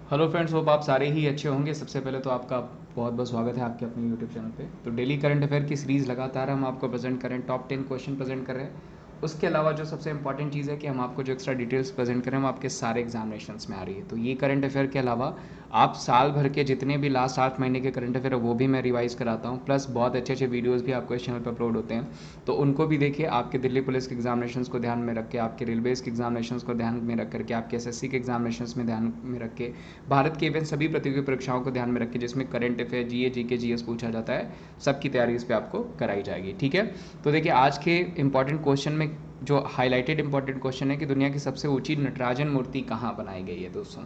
Hello friends, hope आप सारे ही अच्छे होंगे। सबसे पहले तो आपका बहुत बहुत स्वागत है आपके अपने यूट्यूब चैनल पे। तो डेली करंट अफेयर की सीरीज़ लगातार हम आपको प्रेजेंट करें, टॉप 10 क्वेश्चन प्रेजेंट कर रहे हैं। उसके अलावा जो सबसे इंपॉर्टेंट चीज़ है कि हम आपको जो एक्स्ट्रा डिटेल्स प्रेजेंट करें वो आपके सारे एग्जामिनेशंस में आ रही है। तो ये करंट अफेयर के अलावा आप साल भर के जितने भी लास्ट 8 महीने के करंट अफेयर है वो भी मैं रिवाइज कराता हूँ। प्लस बहुत अच्छे अच्छे वीडियोज़ भी आपको इस चैनल पर अपलोड होते हैं, तो उनको भी देखिए। आपके दिल्ली पुलिस के एग्जामिनेशंस को ध्यान में रख के, आपके रेलवेज़ के एग्जामिनेशंस को ध्यान में रख करके, आपके एसएससी के एग्जामिनेशंस में ध्यान में रख के, भारत के इवेंट सभी प्रतियोगी परीक्षाओं को ध्यान में रख के जिसमें करंट अफेयर, जीए, जीके, जीएस पूछा जाता है, सबकी तैयारी इस पर आपको कराई जाएगी। ठीक है, तो देखिए आज के इंपॉर्टेंट क्वेश्चन में जो हाईलाइटेड इंपॉर्टेंट क्वेश्चन है कि दुनिया की सबसे ऊंची नटराजन मूर्ति कहाँ बनाई गई है दोस्तों।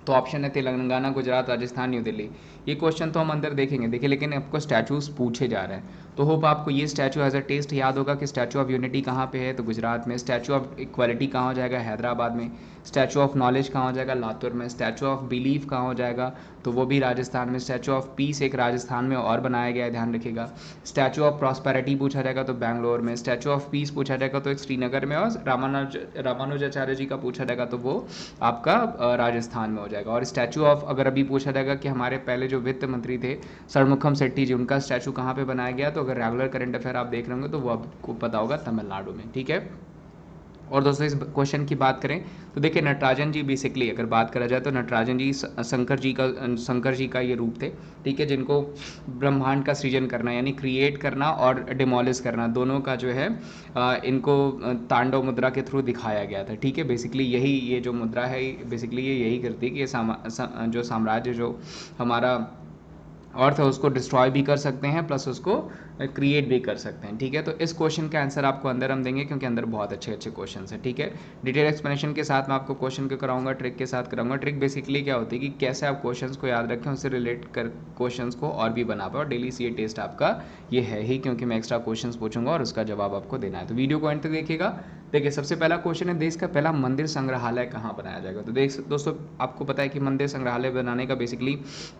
तो ऑप्शन है तेलंगाना, गुजरात, राजस्थान, न्यू दिल्ली। ये क्वेश्चन तो हम अंदर देखेंगे, देखिए, लेकिन आपको स्टैचूज पूछे जा रहे हैं। तो होप आपको ये स्टैचू एज अ टेस्ट याद होगा कि स्टैचू ऑफ यूनिटी कहाँ पे है, तो गुजरात में। स्टैचू ऑफ इक्वालिटी कहाँ हो जाएगा, हैदराबाद में। स्टैचू ऑफ नॉलेज कहाँ हो जाएगा, लातूर में। स्टैचू ऑफ बिलीफ कहाँ हो जाएगा, तो वो भी राजस्थान में। स्टैचू ऑफ पीस एक राजस्थान में और बनाया गया है, ध्यान रखिएगा। स्टैचू ऑफ प्रॉस्पेरिटी पूछा जाएगा तो बैंगलोर में। स्टैचू ऑफ पीस पूछा जाएगा तो एक श्रीनगर में। और रामानुजाचार्य जी का पूछा जाएगा तो वो आपका राजस्थान में हो जाएगा। और स्टैचू ऑफ, अगर अभी पूछा जाएगा कि हमारे पहले जो वित्त मंत्री थे षणमुखम शेट्टी जी, उनका स्टैचू कहाँ पे बनाया गया, तो अगर रेगुलर करंट अफेयर आप देख रहे होंगे तो वो आपको पता होगा, तमिलनाडु में। ठीक है, और दोस्तों इस क्वेश्चन की बात करें तो देखिए, नटराजन जी बेसिकली अगर बात करा जाए तो नटराजन जी शंकर जी का ये रूप थे। ठीक है, जिनको ब्रह्मांड का सृजन करना यानी क्रिएट करना और डिमोलिश करना दोनों का जो है इनको तांडव मुद्रा के थ्रू दिखाया गया था। ठीक है, बेसिकली यही ये जो मुद्रा है बेसिकली ये यही करती है कि जो साम्राज्य जो हमारा अर्थ है उसको डिस्ट्रॉय भी कर सकते हैं, प्लस उसको क्रिएट भी कर सकते हैं। ठीक है, तो इस क्वेश्चन का आंसर आपको अंदर हम देंगे क्योंकि अंदर बहुत अच्छे अच्छे क्वेश्चन हैं। ठीक है, डिटेल एक्सप्लेनेशन के साथ मैं आपको क्वेश्चन को कराऊंगा, ट्रिक के साथ कराऊंगा। ट्रिक बेसिकली क्या होती है कि कैसे आप क्वेश्चंस को याद रखें, उससे रिलेट कर क्वेश्चंस को और भी बना पाए। और डेली सी टेस्ट आपका ये है ही, क्योंकि मैं एक्स्ट्रा क्वेश्चंस पूछूंगा और उसका जवाब आपको देना है। तो वीडियो को एंड तक देखिएगा। देखिए, सबसे पहला क्वेश्चन है, देश का पहला मंदिर संग्रहालय कहाँ बनाया जाएगा। तो देख दोस्तों, आपको पता है कि मंदिर संग्रहालय बनाने का बेसिकली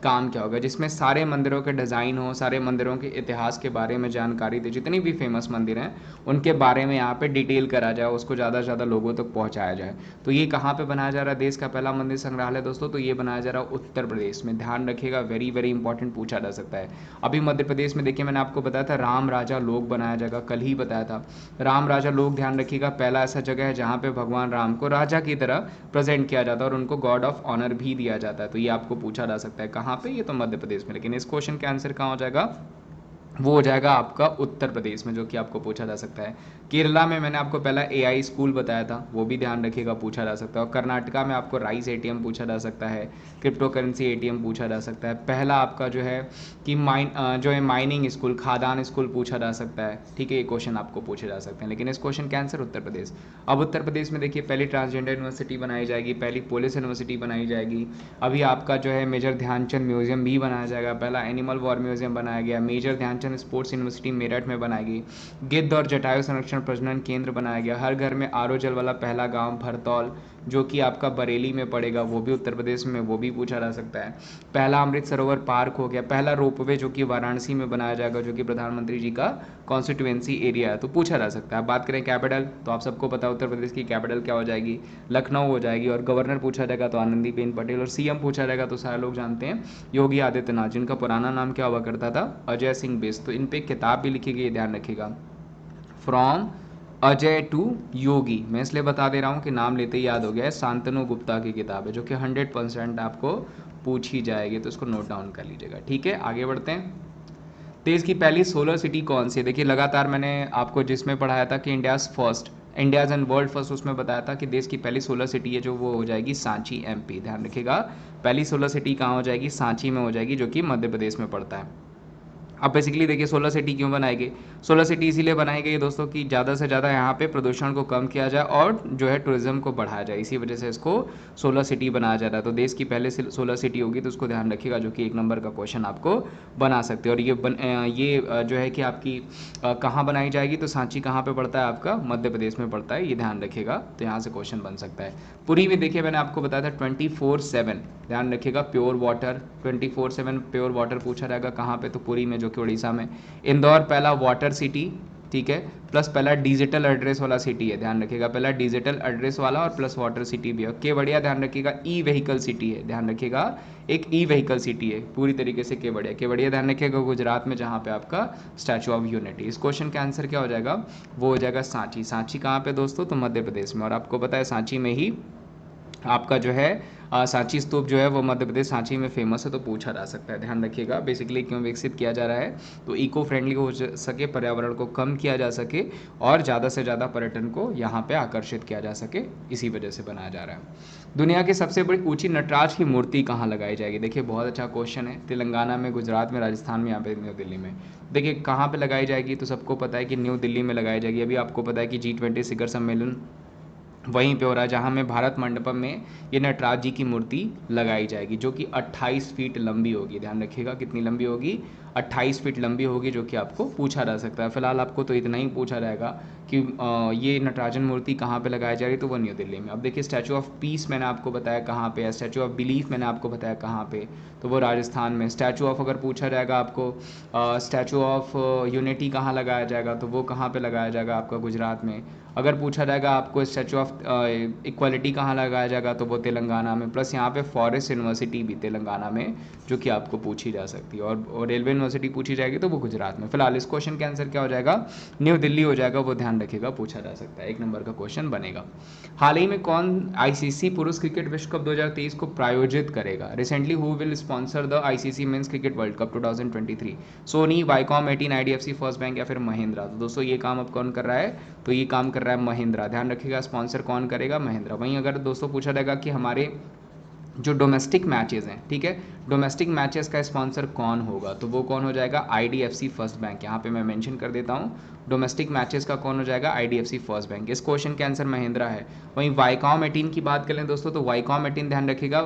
काम क्या होगा, जिसमें सारे मंदिरों के डिज़ाइन हो, सारे मंदिरों के इतिहास के बारे में जानकारी दे, जितनी भी फेमस मंदिर हैं उनके बारे में यहाँ पे डिटेल करा जाए, उसको ज़्यादा से ज़्यादा लोगों तक पहुँचाया जाए। तो ये कहाँ पे बनाया जा रहा है देश का पहला मंदिर संग्रहालय दोस्तों, तो ये बनाया जा रहा है उत्तर प्रदेश में। ध्यान रखिएगा, वेरी वेरी इंपॉर्टेंट पूछा जा सकता है। अभी मध्य प्रदेश में देखिए, मैंने आपको बताया था राम राजा लोक बनाया जाएगा, कल ही बताया था। राम राजा लोक, ध्यान रखिएगा, पहला ऐसा जगह है जहाँ पे भगवान राम को राजा की तरह प्रेजेंट किया जाता है और उनको गॉड ऑफ ऑनर भी दिया जाता है। तो ये आपको पूछा जा सकता है कहाँ पे, ये तो मध्य प्रदेश में। लेकिन इस क्वेश्चन का आंसर कहाँ हो जाएगा, वो हो जाएगा आपका उत्तर प्रदेश में, जो कि आपको पूछा जा सकता है। केरला में मैंने आपको पहला एआई स्कूल बताया था, वो भी ध्यान रखिएगा, पूछा जा सकता है। और कर्नाटका में आपको राइस एटीएम पूछा जा सकता है, क्रिप्टो करेंसी एटीएम पूछा जा सकता है। पहला आपका जो है कि जो है माइनिंग स्कूल, खादान स्कूल पूछा जा सकता है। ठीक है, ये क्वेश्चन आपको पूछे जा सकते हैं, लेकिन इस क्वेश्चन का आंसर उत्तर प्रदेश। अब उत्तर प्रदेश में देखिए, पहली ट्रांसजेंडर यूनिवर्सिटी बनाई जाएगी, पहली पुलिस यूनिवर्सिटी बनाई जाएगी। अभी आपका जो है मेजर ध्यानचंद म्यूजियम भी बनाया जाएगा, पहला एनिमल वॉर म्यूजियम बनाया गया। Major Dhyan Chand sports university Meerut में बनाएगी। गिद्ध और जटायु संरक्षण प्रजनन केंद्र बनाया गया। हर घर में आरओ जल वाला पहला गांव भरतौल, जो कि आपका बरेली में पड़ेगा, वो भी उत्तर प्रदेश में, वो भी पूछा जा सकता है। पहला अमृत सरोवर पार्क हो गया। पहला रोपवे जो कि वाराणसी में बनाया जाएगा, जो कि प्रधानमंत्री जी का कॉन्स्टिट्यूएंसी एरिया है, तो पूछा जा सकता है। बात करें कैपिटल, तो आप सबको पता है उत्तर प्रदेश की कैपिटल क्या हो जाएगी, लखनऊ हो जाएगी। और गवर्नर पूछा जाएगा तो आनंदीबेन पटेल। और सीएम पूछा जाएगा तो सारे लोग जानते हैं, योगी आदित्यनाथ, जिनका पुराना नाम क्या हुआ करता था, अजय सिंह बिस्ट। तो इन पे किताब भी लिखी गई, ध्यान रखिएगा, फ्रॉम अजय टू योगी। मैं इसलिए बता दे रहा हूँ कि नाम लेते ही याद हो गया है, शांतनु गुप्ता की किताब है, जो कि 100% आपको पूछी जाएगी, तो इसको नोट डाउन कर लीजिएगा। ठीक है, आगे बढ़ते हैं। देश की पहली सोलर सिटी कौन सी है। देखिए, लगातार मैंने आपको जिसमें पढ़ाया था कि India's first, India's and world first, उसमें बताया था कि देश की पहली सोलर सिटी है जो वो हो जाएगी सांची, एमपी। ध्यान रखिएगा, पहली सोलर सिटी कहाँ हो जाएगी, सांची में हो जाएगी, जो कि मध्य प्रदेश में पड़ता है। अब बेसिकली देखिए, सोलर सिटी क्यों बनाई गई। सोलर सिटी इसीलिए बनाई गई है दोस्तों कि ज़्यादा से ज़्यादा यहाँ पे प्रदूषण को कम किया जाए और जो है टूरिज्म को बढ़ाया जाए, इसी वजह से इसको सोलर सिटी बनाया जा रहा है। तो देश की पहले सोलर सिटी होगी, तो उसको ध्यान रखिएगा, जो कि 1 नंबर का क्वेश्चन आपको बना सकते हैं। और ये जो है कि आपकी कहाँ बनाई जाएगी, तो सांची कहाँ पर पड़ता है, आपका मध्य प्रदेश में पड़ता है, ये ध्यान रखिएगा। तो यहाँ से क्वेश्चन बन सकता है। पुरी में देखिए, मैंने आपको बताया था 24/7, ध्यान रखिएगा, प्योर वाटर, 24/7 प्योर वाटर पूछा जाएगा कहाँ पे, तो पुरी में, जो कि उड़ीसा में। इंदौर पहला वाटर सिटी, ठीक है, प्लस पहला डिजिटल एड्रेस वाला सिटी है, ध्यान रखिएगा, पहला डिजिटल एड्रेस वाला और प्लस वाटर सिटी भी है। केवड़िया ध्यान रखिएगा ई व्हीकल सिटी है, ध्यान रखिएगा एक ई व्हीकल सिटी है पूरी तरीके से केवड़िया। केवड़िया ध्यान रखिएगा गुजरात में, जहाँ पे आपका स्टैचू ऑफ यूनिटी। इस क्वेश्चन का आंसर क्या हो जाएगा, वो हो जाएगा सांची। सांची कहाँ पे दोस्तों, तो मध्य प्रदेश में, और आपको पता है सांची में ही आपका जो है सांची स्तूप जो है वो मध्य प्रदेश सांची में फेमस है, तो पूछा जा सकता है। ध्यान रखिएगा बेसिकली क्यों विकसित किया जा रहा है, तो इको फ्रेंडली हो सके, पर्यावरण को कम किया जा सके और ज़्यादा से ज़्यादा पर्यटन को यहाँ पे आकर्षित किया जा सके, इसी वजह से बनाया जा रहा है। दुनिया की सबसे बड़ी ऊंची नटराज की मूर्ति कहाँ लगाई जाएगी, देखिए बहुत अच्छा क्वेश्चन है। तेलंगाना में, गुजरात में, राजस्थान में, यहाँ पे न्यू दिल्ली में। देखिए कहाँ पे लगाई जाएगी, तो सबको पता है कि न्यू दिल्ली में लगाई जाएगी। अभी आपको पता है कि G20 शिखर सम्मेलन वहीं पे हो रहा है, जहाँ में भारत मंडपम में ये नटराज जी की मूर्ति लगाई जाएगी, जो कि 28 फीट लंबी होगी। ध्यान रखिएगा कितनी लंबी होगी, 28 फीट लंबी होगी, जो कि आपको पूछा जा सकता है। फिलहाल आपको तो इतना ही पूछा जाएगा कि ये नटराजन मूर्ति कहाँ पे लगाई जा रही है, तो वो न्यू दिल्ली में। अब देखिए स्टैचू ऑफ पीस मैंने आपको बताया कहाँ पे है, स्टैचू ऑफ बिलीफ मैंने आपको बताया कहाँ पे, तो वो राजस्थान में। स्टैचू ऑफ अगर पूछा जाएगा आपको स्टैचू ऑफ यूनिटी कहाँ लगाया जाएगा, तो वो कहाँ पे लगाया जाएगा, आपका गुजरात में। अगर पूछा जाएगा आपको स्टैचू ऑफ इक्वालिटी कहाँ लगाया जाएगा, तो वो तेलंगाना में। प्लस यहाँ पे फॉरेस्ट यूनिवर्सिटी भी तेलंगाना में, जो कि आपको पूछी जा सकती है, और रेलवे यूनिवर्सिटी पूछी जाएगी तो वो गुजरात में। फिलहाल इस क्वेश्चन का आंसर क्या हो जाएगा, न्यू दिल्ली हो जाएगा, वो ध्यान रखिएगा, पूछा जा सकता है, 1 नंबर का क्वेश्चन बनेगा। हाल ही में कौन आईसीसी पुरुष क्रिकेट विश्व कप 2023 को प्रायोजित करेगा, recently who will sponsor the ICC men's cricket world cup 2023, Sony, Viacom, 18, IDFC, first bank या फिर महिंद्रा। तो दोस्तों ये काम अब कौन कर रहा है, तो ये काम कर रहा है महिंद्रा। ध्यान रखिएगा स्पॉन्सर कौन करेगा, महिंद्रा। वहीं अगर दोस्तों पूछा जाएगा कि हमारे जो डोमेस्टिक मैचेस हैं, ठीक है, डोमेस्टिक मैचेस का स्पॉन्सर कौन होगा, तो वो कौन हो जाएगा, आईडीएफसी फर्स्ट बैंक। यहाँ पे मैं मेंशन कर देता हूँ, डोमेस्टिक मैचेस का कौन हो जाएगा, आईडीएफसी फर्स्ट बैंक। इस क्वेश्चन के आंसर महिंद्रा है। वहीं वाईकॉम 18 की बात करें दोस्तों, तो वाईकॉम 18 ध्यान रखिएगा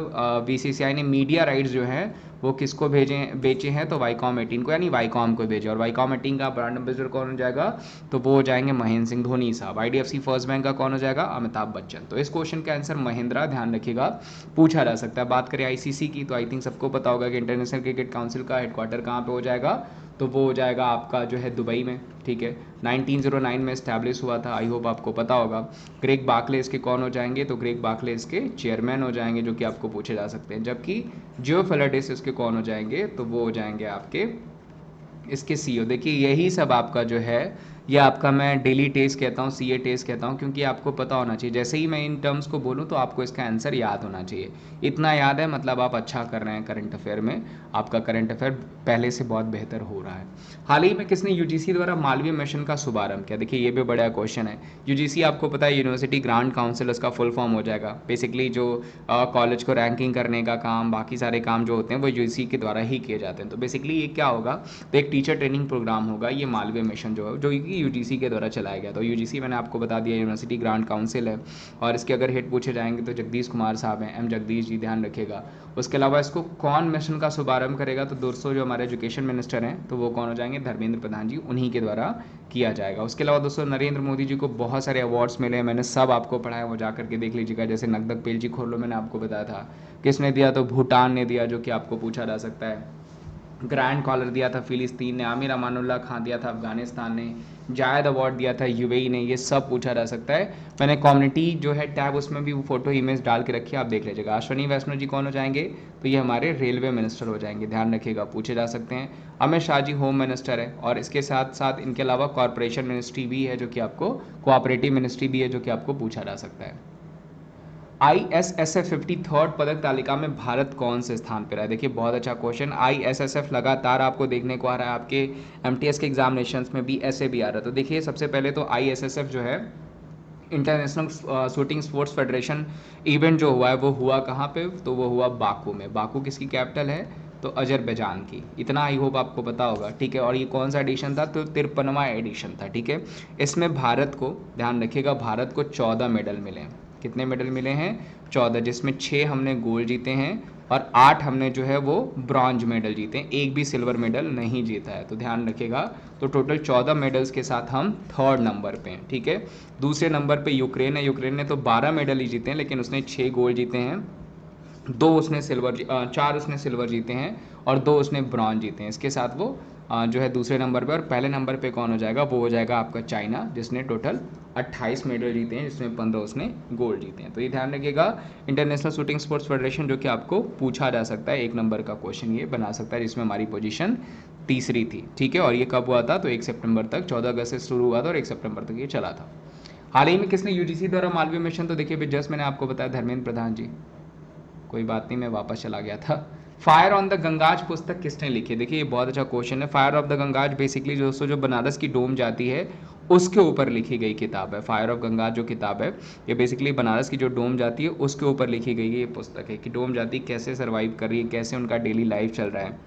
बीसीसीआई ने मीडिया राइट्स जो है वो किसको बेचे हैं, तो वाईकॉम 18 को, यानी वाईकॉम को भेजे। और वाईकॉम 18 का ब्रांड एम्बेसडर कौन हो जाएगा, तो वो हो जाएंगे महेंद्र सिंह धोनी साहब। आईडीएफसी फर्स्ट बैंक का कौन हो जाएगा, अमिताभ बच्चन। तो इस क्वेश्चन का आंसर महिंद्रा, ध्यान रखिएगा, पूछा जा सकता है। बात करें आईसीसी की, तो आई थिंक सबको पता होगा कि इंटरनेशनल क्रिकेट काउंसिल का हेडक्वार्टर कहाँ पे हो जाएगा, तो वो हो जाएगा आपका जो है दुबई में, ठीक है। 1909 में इस्टेब्लिश हुआ था, आई होप आपको पता होगा। ग्रेग बाकले इसके कौन हो जाएंगे, तो ग्रेग बाकले इसके चेयरमैन हो जाएंगे, जो कि आपको पूछे जा सकते हैं। जबकि जियो फेलाडेस इसके कौन हो जाएंगे, तो वो हो जाएंगे आपके इसके सीईओ। देखिए यही सब आपका जो है, ये आपका मैं डेली टेस्ट कहता हूँ, सीए टेस्ट कहता हूँ, क्योंकि आपको पता होना चाहिए। जैसे ही मैं इन टर्म्स को बोलूँ तो आपको इसका आंसर याद होना चाहिए। इतना याद है मतलब आप अच्छा कर रहे हैं करंट अफेयर में, आपका करंट अफेयर पहले से बहुत बेहतर हो रहा है। हाल ही में किसने यूजीसी द्वारा मालवीय मिशन का शुभारंभ किया, देखिए ये भी बड़ा क्वेश्चन है। यूजीसी आपको पता है यूनिवर्सिटी ग्रांट काउंसिल, इसका फुल फॉर्म हो जाएगा। बेसिकली जो कॉलेज को रैंकिंग करने का काम, बाकी सारे काम जो होते हैं वो यूजीसी के द्वारा ही किए जाते हैं। तो बेसिकली ये क्या होगा, तो एक टीचर ट्रेनिंग प्रोग्राम होगा, ये मालवीय मिशन जो है, जो कि यूजीसी के द्वारा चलाया गया। तो यूजीसी मैंने आपको बता दिया यूनिवर्सिटी ग्रांट काउंसिल है, और इसके अगर हेड पूछे जाएंगे तो जगदीश कुमार साहब हैं, एम जगदीश जी, ध्यान रखिएगा। उसके अलावा इसको कौन मिशन का शुभारंभ करेगा, तो दोस्तों जो हमारे एजुकेशन मिनिस्टर हैं तो वो कौन हो जाएंगे, धर्मेंद्र प्रधान जी, उन्हीं के द्वारा किया जाएगा। उसके अलावा दोस्तों नरेंद्र मोदी जी को बहुत सारे अवार्ड्स मिले हैं, मैंने सब आपको पढ़ाया, वो जा करके देख लीजिएगा। जैसे नगदक पेलजी खोलो मैंने आपको बताया था, किसने दिया, तो भूटान ने दिया, जो कि आपको पूछा जा सकता है। ग्रैंड कॉलर दिया था फिलिस्तीन ने, आमिर अमानुल्लाह खान दिया था अफगानिस्तान ने, जायद अवार्ड दिया था यूएई ने, ये सब पूछा जा सकता है। मैंने कम्युनिटी जो है टैब, उसमें भी वो फोटो इमेज डाल के रखी है, आप देख लीजिएगा। अश्विनी वैष्णव जी कौन हो जाएंगे, तो ये हमारे रेलवे मिनिस्टर हो जाएंगे, ध्यान रखिएगा, पूछे जा सकते हैं। अमित शाह जी होम मिनिस्टर है, और इसके साथ साथ इनके अलावा कॉरपोरेशन मिनिस्ट्री भी है, जो कि आपको कोऑपरेटिव मिनिस्ट्री भी है, जो कि आपको पूछा जा सकता है। ISSF 53rd पदक तालिका में भारत कौन से स्थान पर है, देखिए बहुत अच्छा क्वेश्चन। ISSF लगातार आपको देखने को आ रहा है, आपके MTS के एग्जामिनेशंस में भी ऐसे भी आ रहा है। तो देखिए सबसे पहले तो ISSF जो है international shooting sports federation event जो हुआ है वो हुआ कहाँ पे, तो वो हुआ बाकू में। बाकू किसकी कैपिटल है, तो अजरबैजान की। इतना आई होप आपको पता होगा, ठीक है। और ये कौन सा एडिशन था, तो 53वां एडिशन था, ठीक है। इसमें भारत को, ध्यान रखिएगा, भारत को 14 मेडल मिले हैं। कितने मेडल मिले हैं, 14, जिसमें 6 हमने गोल्ड जीते हैं और 8 हमने जो है वो ब्रॉन्ज मेडल जीते हैं, एक भी सिल्वर मेडल नहीं जीता है। तो ध्यान रखिएगा, तो टोटल 14 मेडल्स के साथ हम 3rd नंबर पे हैं, ठीक है। दूसरे नंबर पे यूक्रेन है, यूक्रेन ने तो 12 मेडल ही जीते हैं, लेकिन उसने 6 गोल्ड जीते हैं, 4 उसने सिल्वर जीते हैं और 2 उसने ब्रॉन्ज जीते हैं। इसके साथ वो जो है दूसरे नंबर पे, और पहले नंबर पे कौन हो जाएगा, वो हो जाएगा आपका चाइना, जिसने टोटल 28 मेडल जीते हैं, जिसमें 15 उसने गोल्ड जीते हैं। तो ये ध्यान रखिएगा, इंटरनेशनल शूटिंग स्पोर्ट्स फेडरेशन, जो कि आपको पूछा जा सकता है, 1 नंबर का क्वेश्चन ये बना सकता है, जिसमें हमारी पोजीशन तीसरी थी, ठीक है। और ये कब हुआ था, तो 1 सितंबर तक, 14 अगस्त से शुरू हुआ था और 1 सितंबर तक ये चला था। हाल ही में किसने यूजीसी द्वारा मालवीय मिशन, तो देखिए जस्ट मैंने आपको बताया, धर्मेंद्र प्रधान जी। कोई बात नहीं, मैं वापस चला गया था। फायर ऑन द गंगाज पुस्तक किसने लिखी, देखिए ये बहुत अच्छा क्वेश्चन है। फायर ऑफ द गंगाज बेसिकली दोस्तों जो बनारस की डोम जाती है उसके ऊपर लिखी गई किताब है। फायर ऑफ गंगाज जो किताब है ये बेसिकली बनारस की जो डोम जाती है उसके ऊपर लिखी गई ये पुस्तक है, कि डोम जाती कैसे सर्वाइव कर रही है, कैसे उनका डेली लाइफ चल रहा है,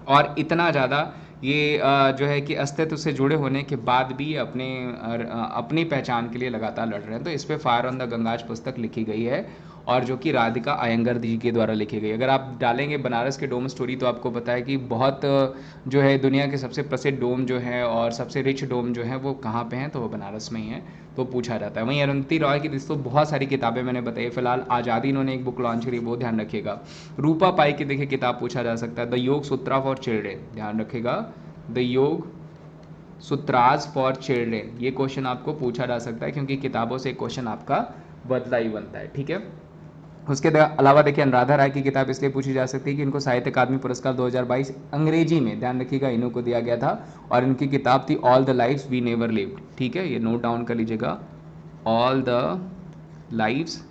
और इतना ज़्यादा ये जो है कि अस्तित्व से जुड़े होने के बाद भी अपनी पहचान के लिए लगातार लड़ रहे हैं। तो इस पे फायर ऑन द गंगाज पुस्तक लिखी गई है, और जो कि राधिका अयंगर जी के द्वारा लिखी गई। अगर आप डालेंगे बनारस के डोम स्टोरी तो आपको पता है कि बहुत जो है दुनिया के सबसे प्रसिद्ध डोम जो है और सबसे रिच डोम जो है वो कहाँ पे हैं, तो वो बनारस में ही है, तो पूछा जाता है। वहीं अरुंधति रॉय की दोस्तों बहुत सारी किताबें मैंने बताई, फिलहाल आज़ादी इन्होंने एक बुक लॉन्च करी, वो ध्यान रखिएगा। रूपा पाई की देखिए किताब पूछा जा सकता है, द योग सूत्रा फॉर चिल्ड्रेन, ध्यान रखिएगा, द योग सूत्राज फॉर चिल्ड्रेन, ये क्वेश्चन आपको पूछा जा सकता है, क्योंकि किताबों से क्वेश्चन आपका बदला ही बनता है, ठीक है। उसके अलावा देखिए अनुराधा राय की किताब इसलिए पूछी जा सकती है कि इनको साहित्य अकादमी पुरस्कार 2022 अंग्रेजी में, ध्यान रखिएगा, इन्हों को दिया गया था, और इनकी किताब थी all the lives we never lived, ठीक है, ये नोट डाउन कर लीजिएगा, all the lives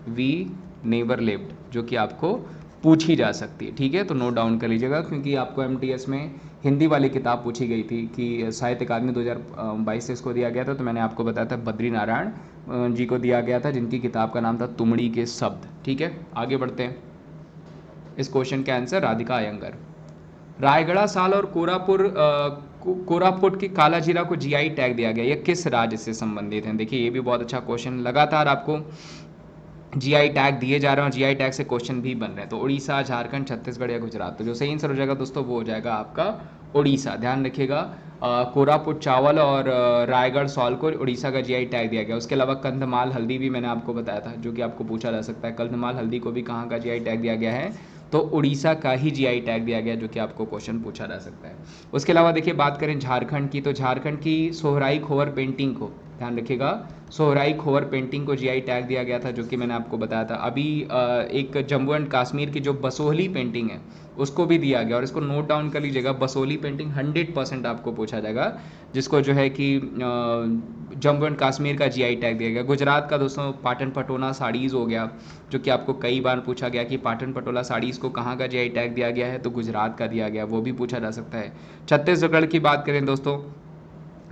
we never lived, जो कि आपको पूछी जा सकती है, ठीक है, तो नोट डाउन कर लीजिएगा, क्योंकि आपको एमटीएस में हिंदी वाली किताब पूछी गई थी कि साहित्य अकादमी 2022 से इसको दिया गया था, तो मैंने आपको बताया था बद्री नारायण जी को दिया गया था, जिनकी किताब का नाम था तुमड़ी के शब्द, ठीक है। आगे बढ़ते हैं, इस क्वेश्चन का आंसर राधिका अयंगर। रायगढ़ साल और कोरापुट की कालाजीरा को जीआई टैग दिया गया, यह किस राज्य से संबंधित है, देखिए ये भी बहुत अच्छा क्वेश्चन, लगातार आपको जीआई टैग दिए जा रहे हैं और जीआई टैग से क्वेश्चन भी बन रहे हैं। तो उड़ीसा, झारखंड, छत्तीसगढ़ या गुजरात, तो जो सही आंसर हो जाएगा दोस्तों वो हो जाएगा आपका उड़ीसा। ध्यान रखिएगा, कोरापुट चावल और रायगढ़ सॉल को उड़ीसा का जीआई टैग दिया गया। उसके अलावा कंधमाल हल्दी भी मैंने आपको बताया था, जो कि आपको पूछा जा सकता है, कंधमाल हल्दी को भी कहाँ का जीआई टैग दिया गया है, तो उड़ीसा का ही जीआई टैग दिया गया, जो कि आपको क्वेश्चन पूछा जा सकता है। उसके अलावा देखिए बात करें झारखंड की, तो झारखंड की सोहराई खोवर पेंटिंग को, ध्यान रखिएगा, सोहराई खोवर पेंटिंग को जीआई टैग दिया गया था, जो कि मैंने आपको बताया था। अभी एक जम्मू एंड कश्मीर की जो बसोहली पेंटिंग है उसको भी दिया गया, और इसको नोट डाउन कर लीजिएगा, बसोहली पेंटिंग 100% आपको पूछा जाएगा, जिसको जो है कि जम्मू एंड कश्मीर का जीआई टैग दिया गया। गुजरात का दोस्तों पाटन पटोला साड़ीज़ हो गया, जो कि आपको कई बार पूछा गया कि पाटन पटोला साड़ीज़ को कहाँ का जीआई टैग दिया गया है, तो गुजरात का दिया गया, वो भी पूछा जा सकता है। छत्तीसगढ़ की बात करें दोस्तों,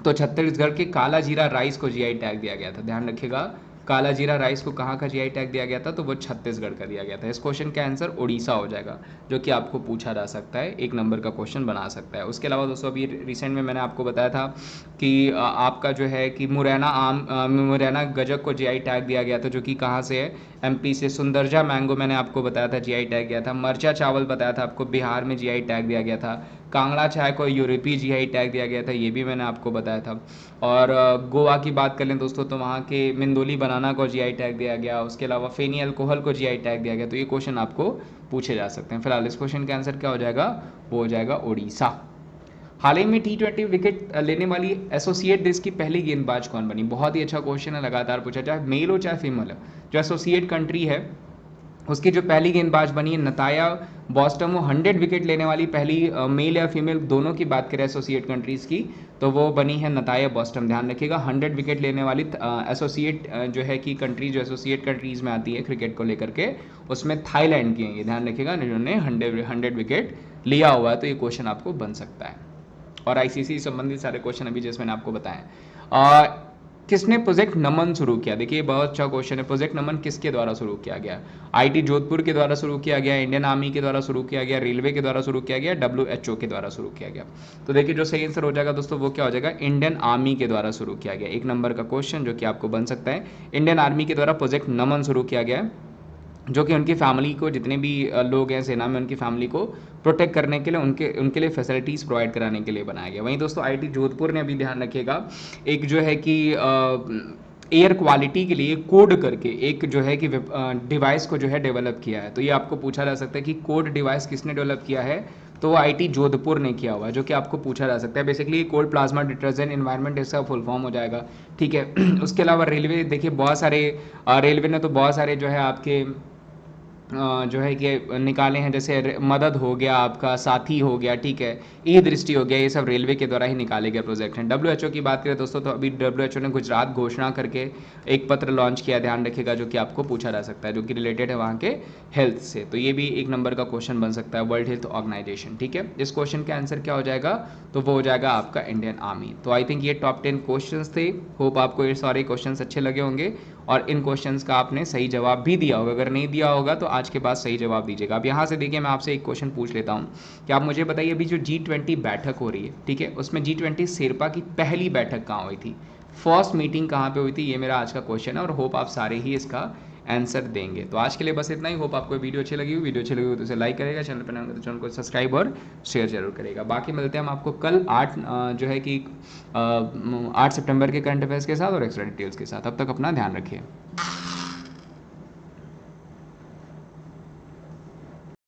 तो छत्तीसगढ़ के काला जीरा राइस को जीआई टैग दिया गया था, ध्यान रखिएगा, काला जीरा राइस को कहाँ का जीआई टैग दिया गया था, तो वो छत्तीसगढ़ का दिया गया था। इस क्वेश्चन का आंसर उड़ीसा हो जाएगा, जो कि आपको पूछा जा सकता है, 1 नंबर का क्वेश्चन बना सकता है। उसके अलावा दोस्तों अभी रिसेंट में मैंने आपको बताया था कि आपका जो है कि मुरैना गजक को जीआई टैग दिया गया था, जो कि कहाँ से है, एमपी से। सुंदरजा मैंगो मैंने आपको बताया था जीआई टैग गया था। मरचा चावल बताया था आपको, बिहार में जीआई टैग दिया गया था। कांगड़ा चाय को यूरोपीय जीआई टैग दिया गया था, ये भी मैंने आपको बताया था। और गोवा की बात कर लें दोस्तों, तो वहाँ के मिंदोली बनाना को जीआई टैग दिया गया। उसके अलावा फेनी अल्कोहल को जीआई टैग दिया गया। तो ये क्वेश्चन आपको पूछे जा सकते हैं। फिलहाल इस क्वेश्चन का आंसर क्या हो जाएगा, वो हो जाएगा उड़ीसा। हाल ही में T20 विकेट लेने वाली एसोसिएट देश की पहली गेंदबाज कौन बनी, बहुत ही अच्छा क्वेश्चन है, लगातार पूछा, चाहे मेल हो चाहे फीमेल हो, जो एसोसिएट कंट्री है उसकी जो पहली गेंदबाज बनी है नताया बॉस्टम, वो 100 विकेट लेने वाली पहली मेल या फीमेल दोनों की बात करें एसोसिएट कंट्रीज़ की, तो वो बनी है नताया बॉस्टम। ध्यान रखिएगा, 100 विकेट लेने वाली एसोसिएट जो है कि कंट्री, जो एसोसिएट कंट्रीज़ में आती है क्रिकेट को लेकर के, उसमें थाईलैंड की है ये, ध्यान रखिएगा, जिन्होंने 100 विकेट लिया हुआ है। तो ये क्वेश्चन आपको बन सकता है। और आईसीसी संबंधित सारे क्वेश्चन अभी जैसे मैंने आपको बताया। किसने प्रोजेक्ट नमन शुरू किया, देखिए बहुत अच्छा क्वेश्चन है, प्रोजेक्ट नमन किसके द्वारा शुरू किया गया, आईटी जोधपुर के द्वारा शुरू किया गया, इंडियन आर्मी के द्वारा शुरू किया गया, रेलवे के द्वारा शुरू किया गया, WHO के द्वारा शुरू किया गया। तो देखिए जो सही आंसर हो जाएगा दोस्तों वो क्या हो जाएगा, इंडियन आर्मी के द्वारा शुरू किया गया। 1 नंबर का क्वेश्चन जो कि आपको बन सकता है, इंडियन आर्मी के द्वारा प्रोजेक्ट नमन शुरू किया गया है, जो कि उनकी फैमिली को, जितने भी लोग हैं सेना में, उनकी फैमिली को प्रोटेक्ट करने के लिए, उनके लिए फैसिलिटीज़ प्रोवाइड कराने के लिए बनाया गया। वहीं दोस्तों आईटी जोधपुर ने अभी, ध्यान रखिएगा, एक जो है कि एयर क्वालिटी के लिए कोड करके एक जो है कि डिवाइस को जो है डेवलप किया है। तो ये आपको पूछा जा सकता है कि कोड डिवाइस किसने डेवलप किया है, तो वो आईटी जोधपुर ने किया हुआ है, जो कि आपको पूछा जा सकता है। Basically cold plasma detergent environment इसका फुल फॉर्म हो जाएगा, ठीक है। उसके अलावा रेलवे देखिए बहुत सारे रेलवे ने तो बहुत सारे जो है आपके जो है कि निकाले हैं, जैसे मदद हो गया, आपका साथी हो गया, ठीक है, ई दृष्टि हो गया, ये सब रेलवे के द्वारा ही निकाले गए प्रोजेक्ट हैं। डब्ल्यूएचओ की बात करें दोस्तों, तो अभी डब्ल्यूएचओ ने गुजरात घोषणा करके एक पत्र लॉन्च किया, ध्यान रखिएगा, जो कि आपको पूछा जा सकता है, जो कि रिलेटेड है वहाँ के हेल्थ से। तो ये भी एक नंबर का क्वेश्चन बन सकता है, वर्ल्ड हेल्थ ऑर्गेनाइजेशन, ठीक है। इस क्वेश्चन का आंसर क्या हो जाएगा, तो वो हो जाएगा आपका इंडियन आर्मी। तो आई थिंक ये टॉप 10 क्वेश्चन थे। होप आपको ये सारे क्वेश्चन अच्छे लगे होंगे और इन क्वेश्चंस का आपने सही जवाब भी दिया होगा। अगर नहीं दिया होगा तो आज के बाद सही जवाब दीजिएगा। अब यहाँ से देखिए मैं आपसे एक क्वेश्चन पूछ लेता हूँ कि आप मुझे बताइए, अभी जो G20 बैठक हो रही है, ठीक है, उसमें G20 शेरपा की पहली बैठक कहाँ हुई थी, फर्स्ट मीटिंग कहाँ पे हुई थी, ये मेरा आज का क्वेश्चन है और होप आप सारे ही इसका आंसर देंगे। तो आज के लिए बस इतना ही। होप आपको वीडियो अच्छी लगी हो, वीडियो अच्छी लगी हो तो इसे लाइक करेगा, चैनल पर नए हो तो चैनल को सब्सक्राइब और शेयर जरूर करेगा। बाकी मिलते हैं हम आपको कल 8 जो है कि 8 सितंबर के करंट अफेयर्स के साथ और एक्स्ट्रा डिटेल्स के साथ। अब तक अपना ध्यान रखिए।